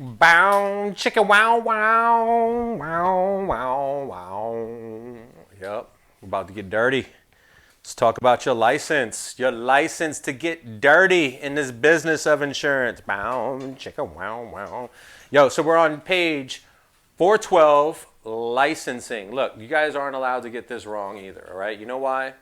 Bow, chicka, wow, wow, wow, wow, wow. Yep, we're about to get dirty. Let's talk about your license. Your license to get dirty in this business of insurance. Bow, chicka, wow, wow. Yo, so we're on page 412, licensing. Look, you guys aren't allowed to get this wrong either, all right? You know why?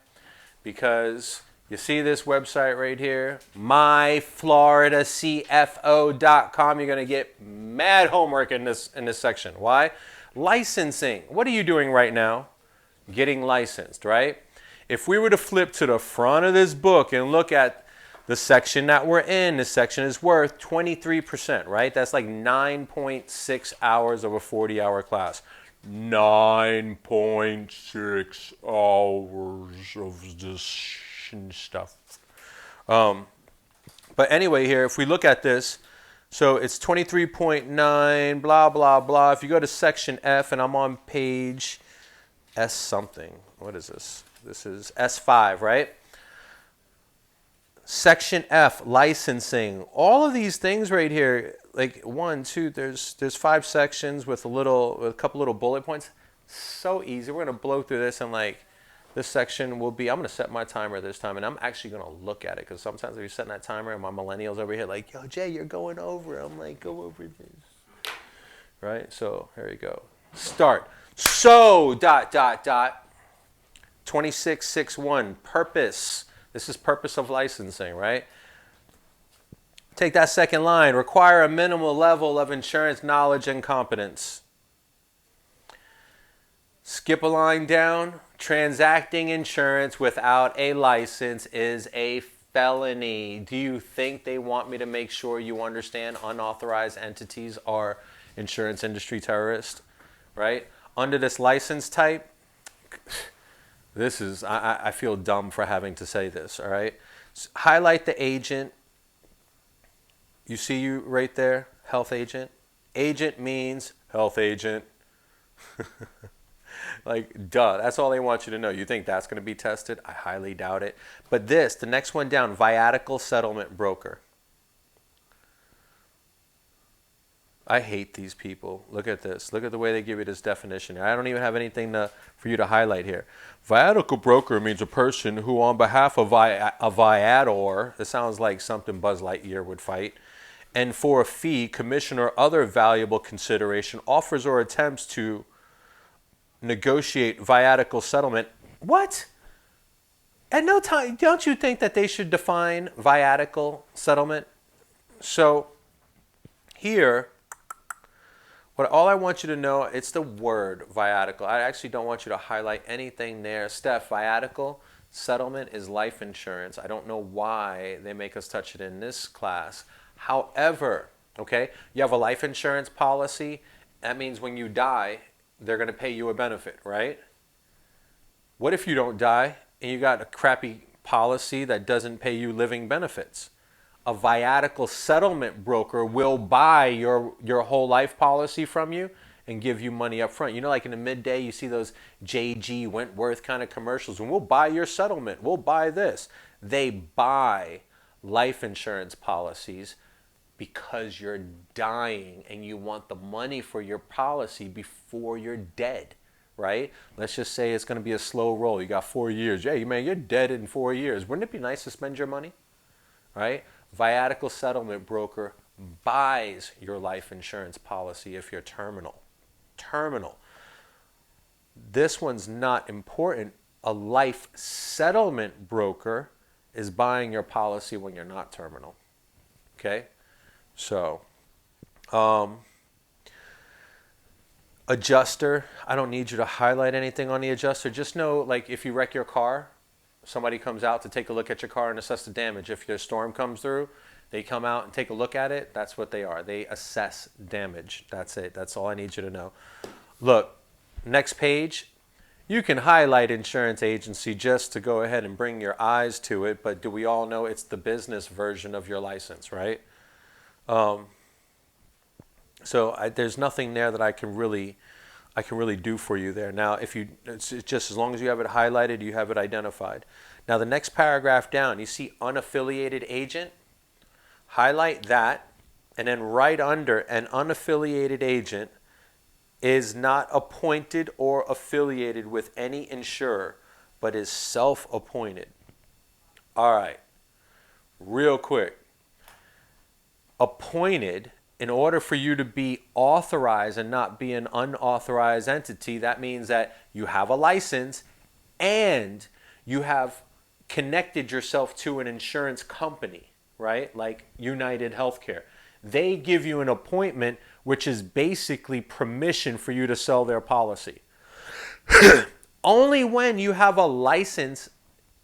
Because you see this website right here, myfloridacfo.com. You're going to get mad homework in this section. Why? Licensing. What are you doing right now? Getting licensed, right? If we were to flip to the front of this book and look at the section that we're in, this section is worth 23%, right? That's like 9.6 hours of a 40-hour class. 9.6 hours of this stuff. But anyway, here, if we look at this, so it's 23.9, blah, blah, blah. If you go to section F, and I'm on page S something. What is this? This is S5, right? Section F, licensing. All of these things right here, like one, two, there's 5 sections with a couple little bullet points. So easy. We're gonna blow through this, and like this section will be. I'm gonna set my timer this time, and I'm actually gonna look at it because sometimes if you're setting that timer, and my millennials over here like, yo, Jay, you're going over. I'm like, go over this, right? So here you go. Start. So dot dot dot. 2661 purpose. This is purpose of licensing, right? Take that second line. Require a minimal level of insurance knowledge and competence. Skip a line down. Transacting insurance without a license is a felony. Do you think they want me to make sure you understand unauthorized entities are insurance industry terrorists, right? Under this license type, this is, I feel dumb for having to say this, all right? Highlight the agent. You see you right there, health agent. Agent means health agent. Like, duh, that's all they want you to know. You think that's going to be tested? I highly doubt it. But this, the next one down, viatical settlement broker. I hate these people. Look at this. Look at the way they give you this definition. I don't even have anything for you to highlight here. Viatical broker means a person who, on behalf of a viator, it sounds like something Buzz Lightyear would fight, and for a fee, commission, or other valuable consideration, offers or attempts to negotiate viatical settlement. What? At no time, don't you think that they should define viatical settlement? So here, all I want you to know, it's the word viatical. I actually don't want you to highlight anything there. Steph, viatical settlement is life insurance. I don't know why they make us touch it in this class. However, okay, you have a life insurance policy. That means when you die, they're going to pay you a benefit, right? What if you don't die and you got a crappy policy that doesn't pay you living benefits? A viatical settlement broker will buy your whole life policy from you and give you money up front. You know, like in the midday, you see those J.G. Wentworth kind of commercials, and we'll buy your settlement. We'll buy this. They buy life insurance policies because you're dying and you want the money for your policy before you're dead, right? Let's just say it's going to be a slow roll. You got 4 years. Hey, man, you're dead in 4 years. Wouldn't it be nice to spend your money, right? Viatical settlement broker buys your life insurance policy if you're terminal. Terminal. This one's not important. A life settlement broker is buying your policy when you're not terminal. Okay? So, adjuster, I don't need you to highlight anything on the adjuster. Just know, like, if you wreck your car, somebody comes out to take a look at your car and assess the damage. If your storm comes through, they come out and take a look at it. That's what they are. They assess damage. That's it. That's all I need you to know. Look, next page. You can highlight insurance agency just to go ahead and bring your eyes to it, but do we all know it's the business version of your license, right? There's nothing there that I can really do for you there. Now, it's just as long as you have it highlighted, you have it identified. Now, the next paragraph down, you see unaffiliated agent. Highlight that And then right under, an unaffiliated agent is not appointed or affiliated with any insurer, but is self-appointed. All right, real quick. Appointed, in order for you to be authorized and not be an unauthorized entity, that means that you have a license and you have connected yourself to an insurance company, right? Like United Healthcare. They give you an appointment, which is basically permission for you to sell their policy. Only when you have a license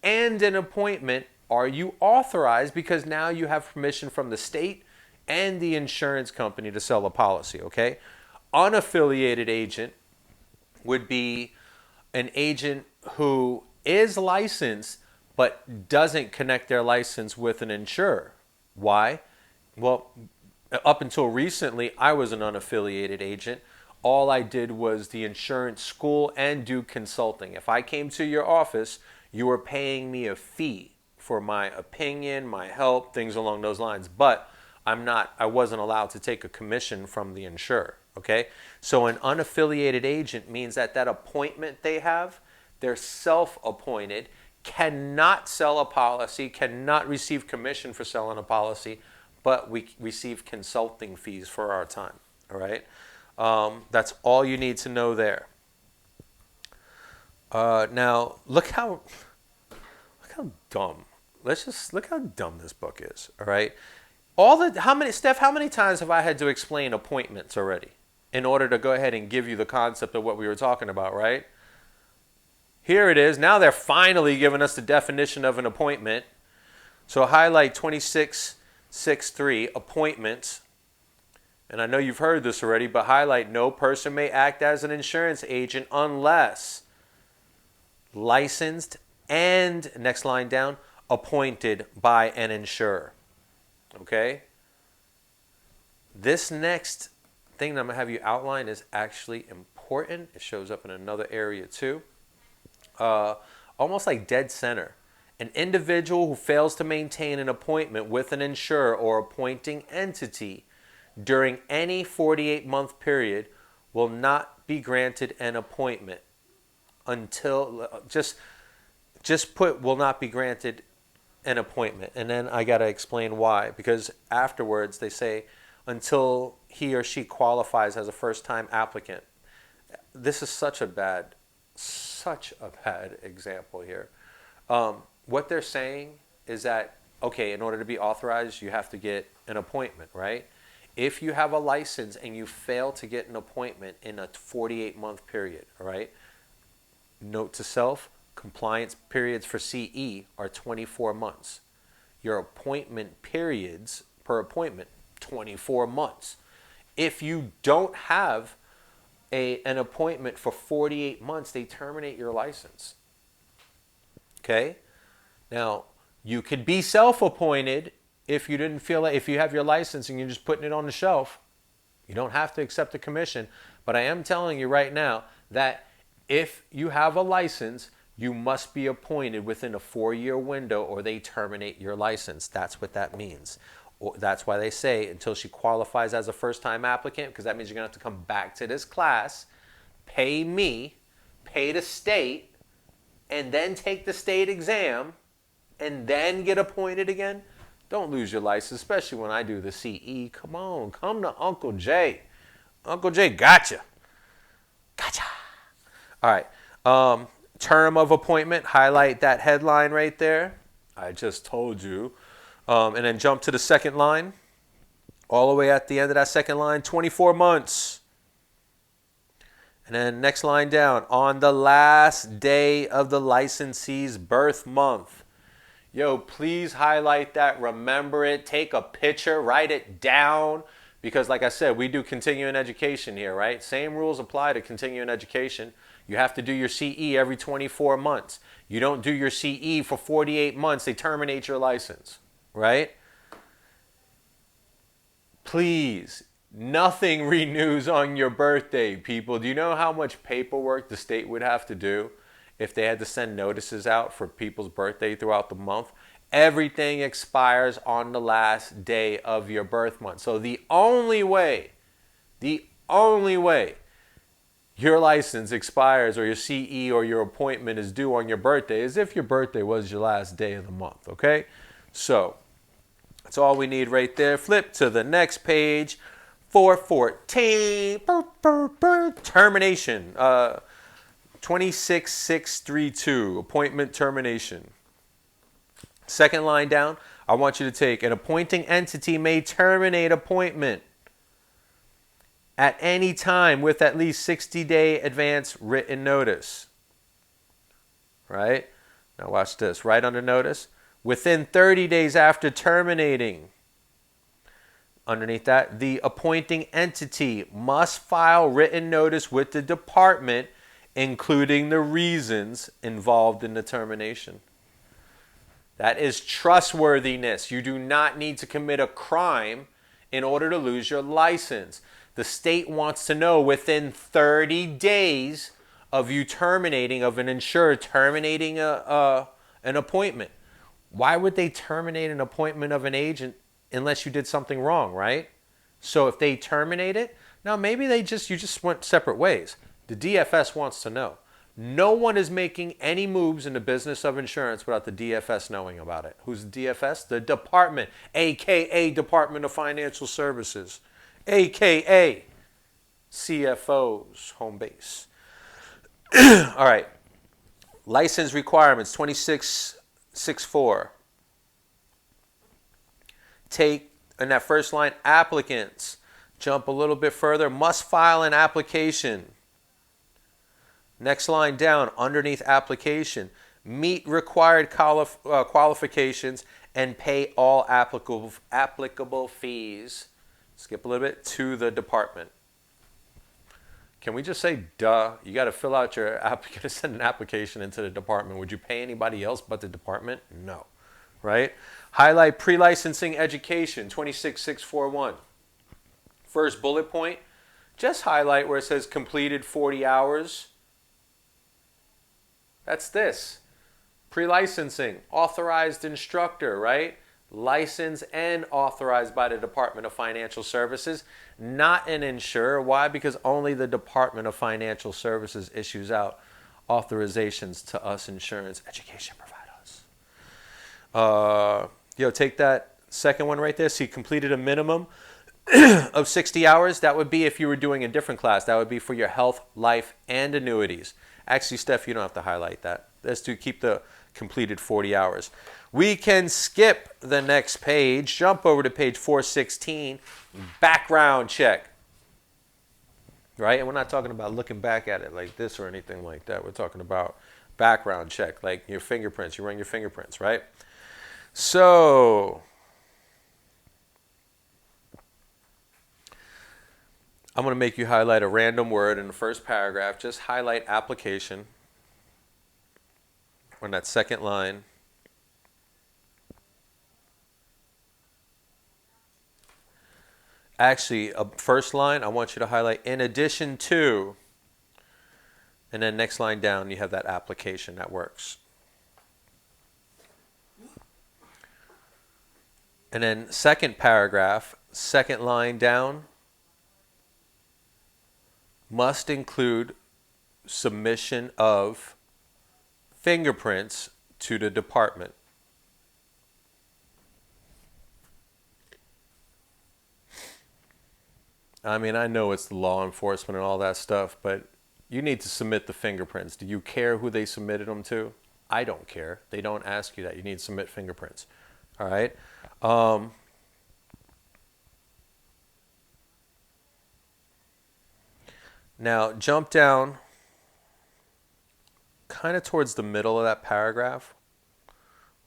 and an appointment are you authorized, because now you have permission from the state and the insurance company to sell a policy, okay? Unaffiliated agent would be an agent who is licensed but doesn't connect their license with an insurer. Why? Well, up until recently, I was an unaffiliated agent. All I did was the insurance school and do consulting. If I came to your office, you were paying me a fee for my opinion, my help, things along those lines. But I wasn't allowed to take a commission from the insurer, okay? So an unaffiliated agent means that appointment they have, they're self-appointed, cannot sell a policy, cannot receive commission for selling a policy, but we receive consulting fees for our time, all right? That's all you need to know there. Now, look how dumb. Let's just look how dumb this book is, all right? Steph, how many times have I had to explain appointments already in order to go ahead and give you the concept of what we were talking about, right? Here it is. Now they're finally giving us the definition of an appointment. So highlight 26.6.3, appointments. And I know you've heard this already, but highlight, no person may act as an insurance agent unless licensed and, next line down, appointed by an insurer. Okay? This next thing that I'm going to have you outline is actually important. It shows up in another area too. Almost like dead center. An individual who fails to maintain an appointment with an insurer or appointing entity during any 48-month period will not be granted an appointment until, just put will not be granted an appointment. And then I got to explain why. Because afterwards they say until he or she qualifies as a first-time applicant. This is such a bad example here. What they're saying is that, okay, in order to be authorized, you have to get an appointment, right? If you have a license and you fail to get an appointment in a 48-month period, all right? Note to self, compliance periods for CE are 24 months. Your appointment periods per appointment, 24 months. If you don't have an appointment for 48 months, they terminate your license. Okay? Now, you could be self-appointed if you didn't feel like, if you have your license and you're just putting it on the shelf. You don't have to accept a commission. But I am telling you right now that if you have a license, you must be appointed within a 4-year window or they terminate your license. That's what that means. That's why they say until she qualifies as a first-time applicant, because that means you're going to have to come back to this class, pay me, pay the state, and then take the state exam, and then get appointed again. Don't lose your license, especially when I do the CE. Come on, come to Uncle Jay. Uncle Jay gotcha. Gotcha. All right. Term of appointment, highlight that headline right there. I just told you. And then jump to the second line. All the way at the end of that second line, 24 months. And then next line down, on the last day of the licensee's birth month. Yo, please highlight that, remember it, take a picture, write it down. Because like I said, we do continuing education here, right? Same rules apply to continuing education. You have to do your CE every 24 months. You don't do your CE for 48 months, they terminate your license, right? Please, nothing renews on your birthday, people. Do you know how much paperwork the state would have to do if they had to send notices out for people's birthday throughout the month? Everything expires on the last day of your birth month. So the only way your license expires or your CE or your appointment is due on your birthday is if your birthday was your last day of the month, okay? So that's all we need right there. Flip to the next page. 414. Termination. 26632. Appointment termination. Second line down, I want you to take an appointing entity may terminate appointment at any time with at least 60-day advance written notice. Right? Now watch this. Right under notice. Within 30 days after terminating. Underneath that, the appointing entity must file written notice with the department, including the reasons involved in the termination. That is trustworthiness. You do not need to commit a crime in order to lose your license. The state wants to know within 30 days of you terminating, of an insurer terminating an appointment. Why would they terminate an appointment of an agent unless you did something wrong, right? So if they terminate it, now maybe you just went separate ways. The DFS wants to know. No one is making any moves in the business of insurance without the DFS knowing about it. Who's the DFS? The department, a.k.a. Department of Financial Services, a.k.a. CFO's home base. All right. License requirements, 2664. Take, in that first line, applicants. Jump a little bit further. Must file an application. Next line down, underneath application. Meet required qualifications and pay all applicable fees. Skip a little bit to the department. Can we just say, duh, you got to fill out you got to send an application into the department. Would you pay anybody else but the department? No, right? Highlight pre-licensing education, 26641. First bullet point, just highlight where it says completed 40 hours. That's this. Pre-licensing, authorized instructor, right? Licensed and authorized by the Department of Financial Services, not an insurer. Why? Because only the Department of Financial Services issues out authorizations to us insurance education providers. Take that second one right there. See, completed a minimum of 60 hours. That would be if you were doing a different class. That would be for your health, life, and annuities. Actually, Steph, you don't have to highlight that. That's to keep the completed 40 hours. We can skip the next page, jump over to page 416, background check. Right? And we're not talking about looking back at it like this or anything like that. We're talking about background check, like your fingerprints. You run your fingerprints, right? So I'm going to make you highlight a random word in the first paragraph. Just highlight application on that second line. Actually, first line, I want you to highlight in addition to, and then next line down, you have that application. That works. And then second paragraph, second line down, must include submission of fingerprints to the department. I mean, I know it's the law enforcement and all that stuff, but you need to submit the fingerprints. Do you care who they submitted them to? I don't care. They don't ask you that. You need to submit fingerprints. All right? Now, jump down kind of towards the middle of that paragraph.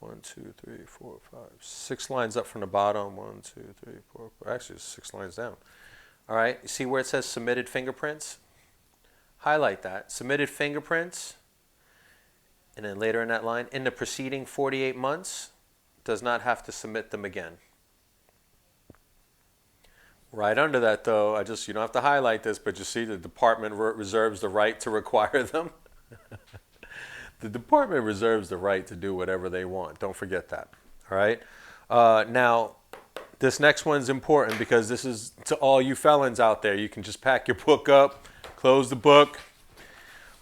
1, 2, 3, 4, 5, 6 lines up from the bottom. 1, 2, 3, 4, 5. Actually, it's 6 lines down. All right, you see where it says submitted fingerprints? Highlight that. Submitted fingerprints. And then later in that line, in the preceding 48 months, does not have to submit them again. Right under that, though, you don't have to highlight this, but you see the department reserves the right to require them. The department reserves the right to do whatever they want. Don't forget that. All right. Now, this next one's important because this is to all you felons out there. You can just pack your book up, close the book.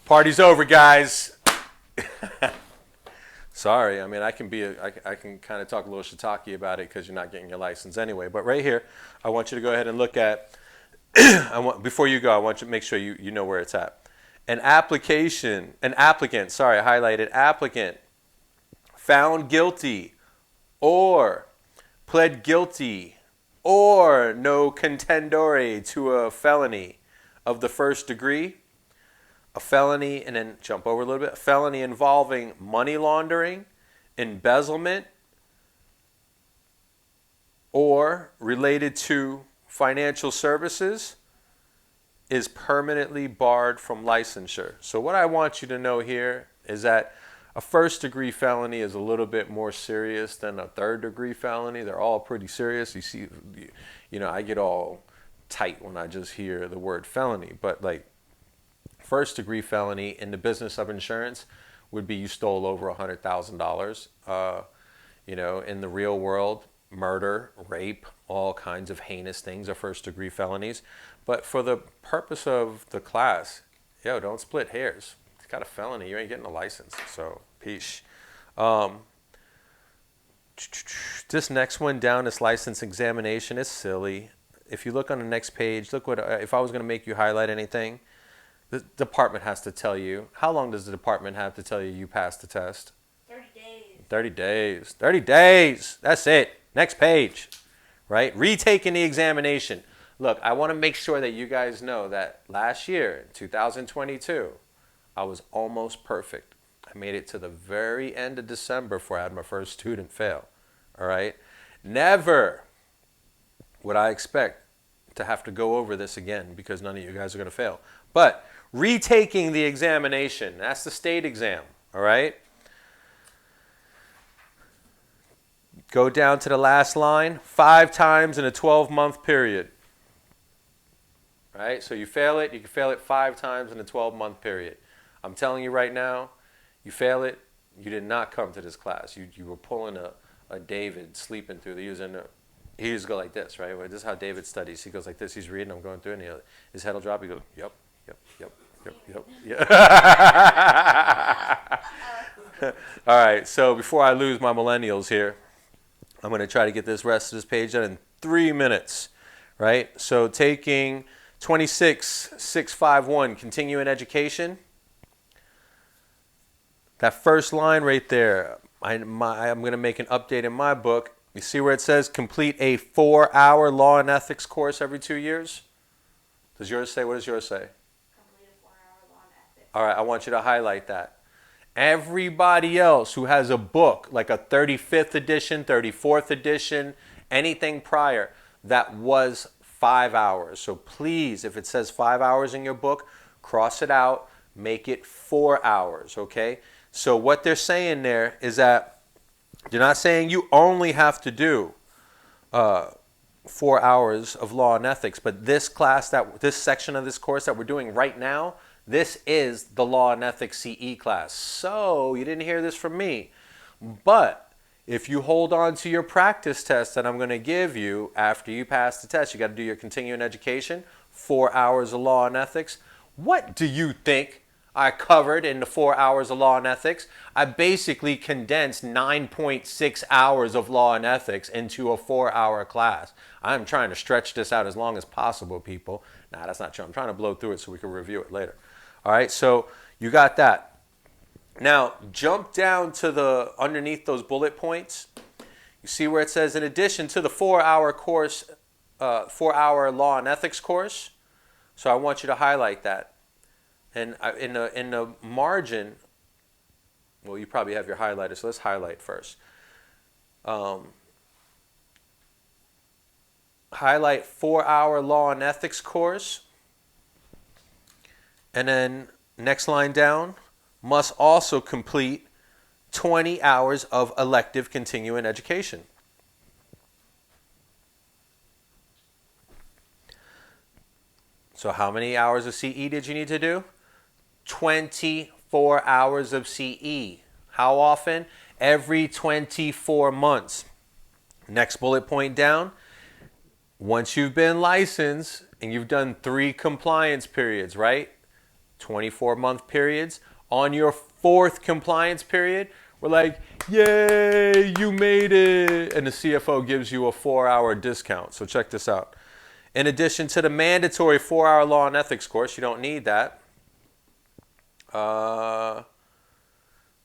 Party's over, guys. Sorry, I mean I can kind of talk a little shiitake about it because you're not getting your license anyway. But right here, I want you to go ahead and look at. Before you go, I want you to make sure you know where it's at. An applicant. Sorry, I highlighted applicant found guilty or pled guilty or no contendere to a felony of the first degree. A felony, and then jump over a little bit, a felony involving money laundering, embezzlement, or related to financial services is permanently barred from licensure. So what I want you to know here is that a first degree felony is a little bit more serious than a third degree felony. They're all pretty serious. You see, I get all tight when I just hear the word felony, but like, first degree felony in the business of insurance would be you stole over $100,000. In the real world, murder, rape, all kinds of heinous things are first degree felonies. But for the purpose of the class, don't split hairs. It's got a felony, you ain't getting a license. So, peace. This next one down, this license examination, is silly. If you look on the next page, look what, if I was going to make you highlight anything, the department has to tell you. How long does the department have to tell you you passed the test? 30 days. 30 days. 30 days. That's it. Next page. Right? Retaking the examination. Look, I want to make sure that you guys know that last year, 2022, I was almost perfect. I made it to the very end of December before I had my first student fail. All right? Never would I expect to have to go over this again because none of you guys are going to fail. But retaking the examination, that's the state exam, all right? Go down to the last line, 5 times in a 12-month period. Right? So you fail it, you can fail it 5 times in a 12-month period. I'm telling you right now, you fail it, you did not come to this class. You were pulling a David sleeping through the using. He just go like this, right? This is how David studies. He goes like this. He's reading. I'm going through, and his head will drop. He goes, yep. All right. So before I lose my millennials here, I'm going to try to get this rest of this page done in 3 minutes, right? So taking 26651, continuing education. That first line right there, I'm going to make an update in my book. You see where it says complete a 4-hour law and ethics course every 2 years? Does yours say, what does yours say? Complete a 4-hour law and ethics. All right, I want you to highlight that. Everybody else who has a book, like a 35th edition, 34th edition, anything prior, that was 5 hours. So please, if it says 5 hours in your book, cross it out, make it 4 hours, okay? So what they're saying there is that they're not saying you only have to do 4 hours of law and ethics, but this class, this section of this course that we're doing right now, this is the law and ethics CE class. So you didn't hear this from me, but if you hold on to your practice test that I'm going to give you after you pass the test, you got to do your continuing education, 4 hours of law and ethics. What do you think I covered in the 4 hours of law and ethics? I basically condensed 9.6 hours of law and ethics into a 4-hour class. I'm trying to stretch this out as long as possible, people. Nah, that's not true. I'm trying to blow through it so we can review it later. All right, so you got that. Now, jump down to the underneath those bullet points. You see where it says, in addition to the 4-hour course, 4-hour law and ethics course. So I want you to highlight that. And in the margin, well, you probably have your highlighter, so let's highlight first. Highlight 4-hour law and ethics course. And then next line down, must also complete 20 hours of elective continuing education. So how many hours of CE did you need to do? 24 hours of CE. How often? every 24 months. Next bullet point down, once you've been licensed and you've done 3 compliance periods, right? 24-month periods. On your 4th compliance period, we're like, yay, you made it. And the CFO gives you a 4-hour discount. So check this out. In addition to the mandatory 4-hour law and ethics course, you don't need that.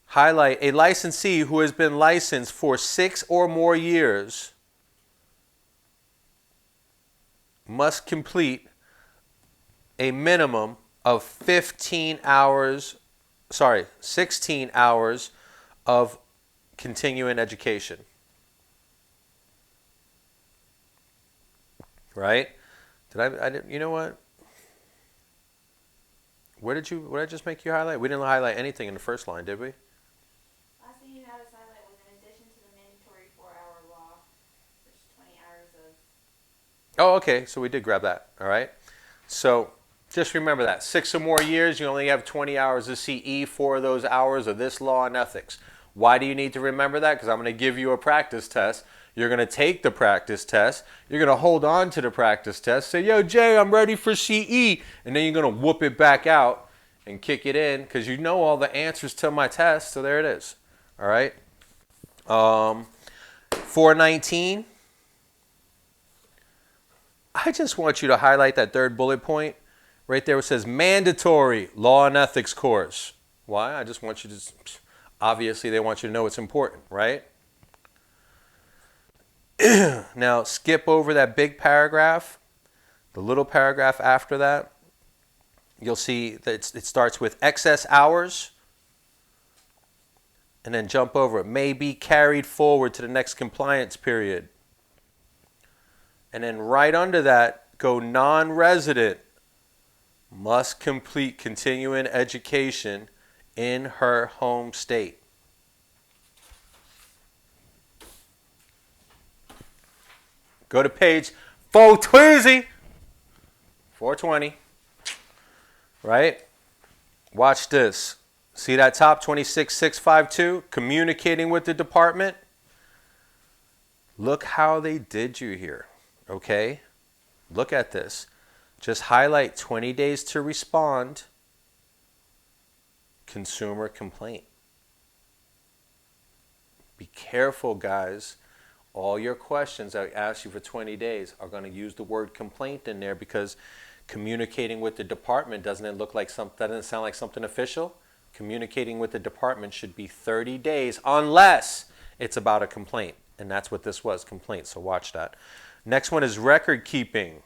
Highlight a licensee who has been licensed for 6 or more years must complete a minimum of 16 hours of continuing education. Right? You know what? What did I just make you highlight? We didn't highlight anything in the first line, did we? Last thing you had us highlight was in addition to the mandatory 4-hour law, there's 20 hours of. Oh, okay. So we did grab that. All right. So just remember that. 6 or more years, you only have 20 hours of CE, 4 of those hours of this law and ethics. Why do you need to remember that? Because I'm going to give you a practice test. You're going to take the practice test. You're going to hold on to the practice test. Say, yo, Jay, I'm ready for CE. And then you're going to whoop it back out and kick it in because you know all the answers to my test. So there it is. All right. 419. I just want you to highlight that 3rd bullet point. Right there it says mandatory law and ethics course. Why? I just want you to, obviously they want you to know it's important, right? Now skip over that big paragraph, the little paragraph after that. You'll see that it starts with excess hours and then jump over it. May be carried forward to the next compliance period. And then right under that, go non-resident. Must complete continuing education in her home state. Go to page 420, right? Watch this. See that top 26652, communicating with the department? Look how they did you here, okay? Look at this. Just highlight 20 days to respond, consumer complaint. Be careful, guys. All your questions I ask you for 20 days are going to use the word complaint in there because communicating with the department doesn't sound like something official. Communicating with the department should be 30 days unless it's about a complaint. And that's what this was, complaint. So watch that. Next one is record keeping.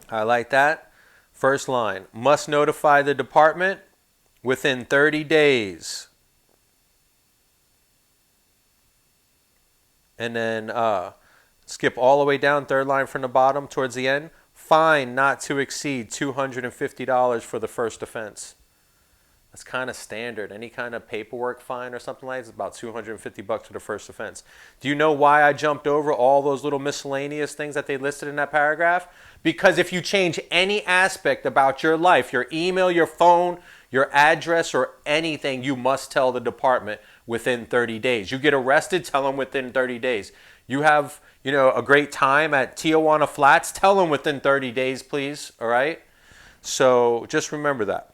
Highlight that. First line, must notify the department within 30 days. And then skip all the way down, 3rd line from the bottom towards the end. Fine not to exceed $250 for the first offense. That's kind of standard. Any kind of paperwork fine or something like that is about $250 for the first offense. Do you know why I jumped over all those little miscellaneous things that they listed in that paragraph? Because if you change any aspect about your life, your email, your phone, your address, or anything, you must tell the department within 30 days. You get arrested, tell them within 30 days. You have, a great time at Tijuana Flats, tell them within 30 days, please, all right? So just remember that.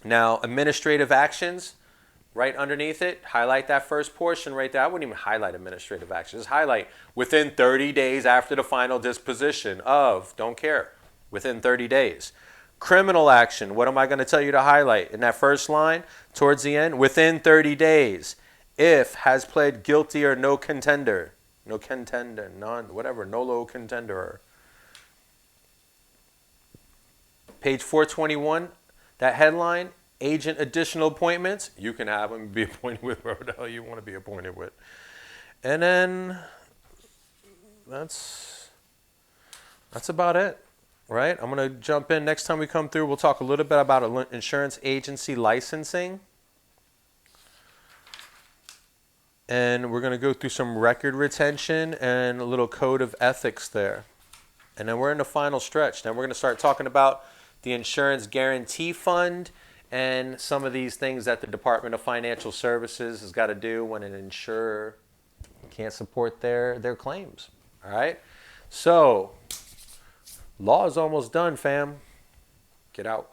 Now, administrative actions, right underneath it, highlight that first portion right there. I wouldn't even highlight administrative actions. Just highlight within 30 days after the final disposition of, don't care, within 30 days. Criminal action, what am I going to tell you to highlight? In that first line, towards the end, within 30 days, if has pled guilty or no contender, no contender. Page 421, that headline, agent additional appointments, you can have them be appointed with whoever the hell you want to be appointed with. And then that's about it, right? I'm going to jump in. Next time we come through, we'll talk a little bit about insurance agency licensing. And we're going to go through some record retention and a little code of ethics there. And then we're in the final stretch. Then we're going to start talking about the insurance guarantee fund and some of these things that the Department of Financial Services has got to do when an insurer can't support their claims. All right? So, law is almost done, fam. Get out.